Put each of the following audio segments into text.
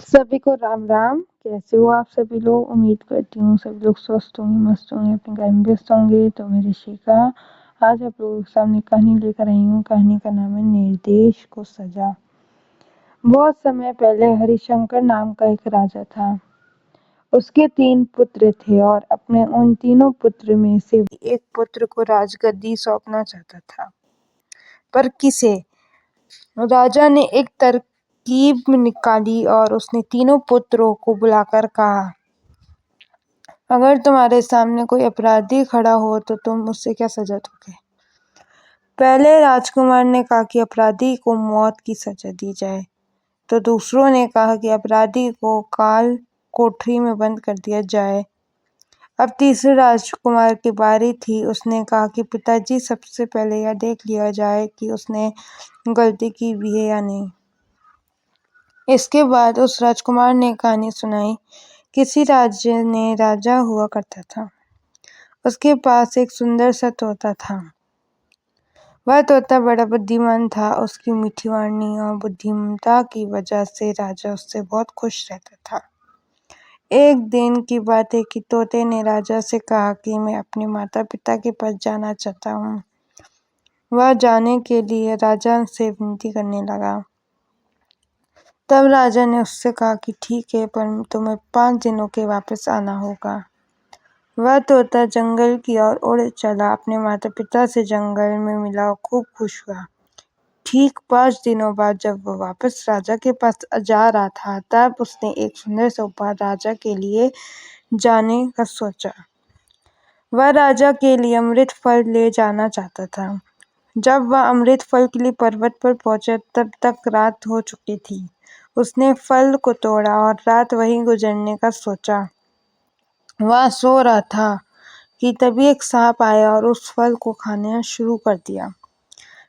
सभी को राम राम। कैसे हो आप सभी लोग? उम्मीद करती हूँ सभी लोग स्वस्थ होंगे, मस्त होंगे, अपने घर में व्यस्त होंगे। तो मैं ऋषिका आज आप लोगों के सामने कहानी लेकर आई हूँ। कहानी का नाम है निर्देश को सजा। बहुत समय पहले हरिशंकर नाम का एक राजा था। उसके 3 पुत्र थे और अपने उन तीनों पुत्र में से एक पुत्र को राजगद्दी सौंपना चाहता था। पर किसे? राजा ने एक तरकीब निकाली और उसने तीनों पुत्रों को बुलाकर कहा, अगर तुम्हारे सामने कोई अपराधी खड़ा हो तो तुम उससे क्या सजा दोगे? पहले राजकुमार ने कहा कि अपराधी को मौत की सजा दी जाए, तो दूसरों ने कहा कि अपराधी को काल कोठरी में बंद कर दिया जाए। अब तीसरे राजकुमार की बारी थी। उसने कहा कि पिताजी, सबसे पहले यह देख लिया जाए कि उसने गलती की भी है या नहीं। इसके बाद उस राजकुमार ने कहानी सुनाई। किसी राज्य में राजा हुआ करता था। उसके पास एक सुंदर सा तोता था। वह तोता बड़ा बुद्धिमान था। उसकी मीठी वाणी और बुद्धिमत्ता की वजह से राजा उससे बहुत खुश रहता था। एक दिन की बात है कि तोते ने राजा से कहा कि मैं अपने माता पिता के पास जाना चाहता हूँ। वह जाने के लिए राजा से विनती करने लगा। तब राजा ने उससे कहा कि ठीक है, पर तुम्हें 5 दिनों के वापस आना होगा। वह तोता जंगल की ओर उड़ चला। अपने माता पिता से जंगल में मिला और खूब खुश हुआ। ठीक 5 दिनों बाद जब वह वापस राजा के पास जा रहा था, तब उसने एक सुंदर सा उपहार राजा के लिए जाने का सोचा। वह राजा के लिए अमृत फल ले जाना चाहता था। जब वह अमृत फल के लिए पर्वत पर पहुंचा, तब तक रात हो चुकी थी। उसने फल को तोड़ा और रात वहीं गुजरने का सोचा। वह सो रहा था कि तभी एक सांप आया और उस फल को खाना शुरू कर दिया।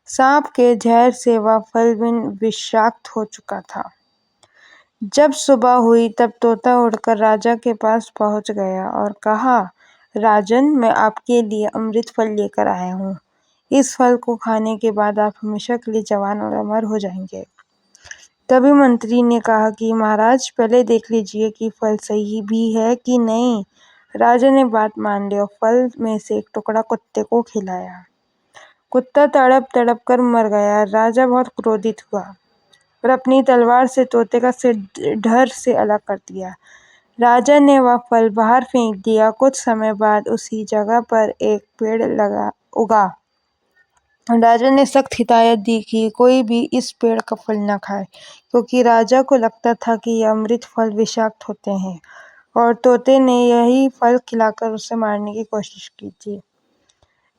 सांप के जहर से वह फल भी विषाक्त हो चुका था। जब सुबह हुई तब तोता उड़कर राजा के पास पहुंच गया और कहा, राजन, मैं आपके लिए अमृत फल लेकर आया हूँ। इस फल को खाने के बाद आप हमेशा के लिए जवान और अमर हो जाएंगे। तभी मंत्री ने कहा कि महाराज, पहले देख लीजिए कि फल सही भी है कि नहीं। राजा ने बात मान ली और फल में से एक टुकड़ा कुत्ते को खिलाया। कुत्ता तड़प तड़प कर मर गया। राजा बहुत क्रोधित हुआ और अपनी तलवार से तोते का सिर धड़ से अलग कर दिया। राजा ने वह फल बाहर फेंक दिया। कुछ समय बाद उसी जगह पर एक पेड़ उगा। राजा ने सख्त हिदायत दी कि कोई भी इस पेड़ का फल न खाए, क्योंकि राजा को लगता था कि यह अमृत फल विषाक्त होते हैं और तोते ने यही फल खिलाकर उसे मारने की कोशिश की थी।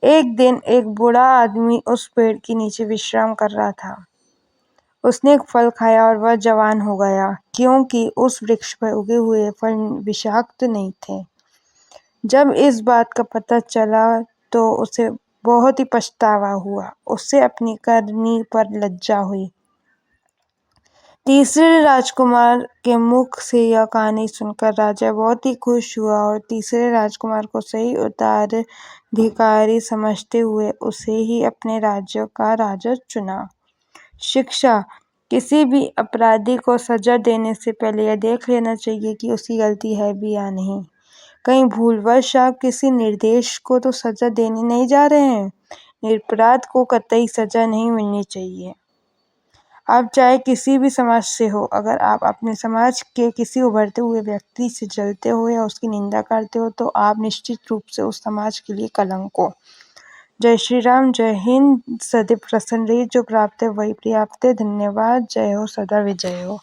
एक दिन एक बूढ़ा आदमी उस पेड़ के नीचे विश्राम कर रहा था। उसने एक फल खाया और वह जवान हो गया, क्योंकि उस वृक्ष पर उगे हुए फल विषाक्त नहीं थे। जब इस बात का पता चला तो उसे बहुत ही पछतावा हुआ। उसे अपनी करनी पर लज्जा हुई। तीसरे राजकुमार के मुख से यह कहानी सुनकर राजा बहुत ही खुश हुआ और तीसरे राजकुमार को सही उत्तराधिकारी समझते हुए उसे ही अपने राज्य का राजा चुना। शिक्षा: किसी भी अपराधी को सजा देने से पहले यह देख लेना चाहिए कि उसकी गलती है भी या नहीं। कहीं भूलवश आप किसी निर्दोष को तो सजा देने नहीं जा रहे हैं। निरपराध को कतई सजा नहीं मिलनी चाहिए। आप चाहे किसी भी समाज से हो, अगर आप अपने समाज के किसी उभरते हुए व्यक्ति से जलते हो या उसकी निंदा करते हो तो आप निश्चित रूप से उस समाज के लिए कलंक हो। जय श्री राम। जय हिंद। सदैव प्रसन्न रहिए। जो प्राप्त है वही पर्याप्त है। धन्यवाद। जय हो, सदा विजय हो।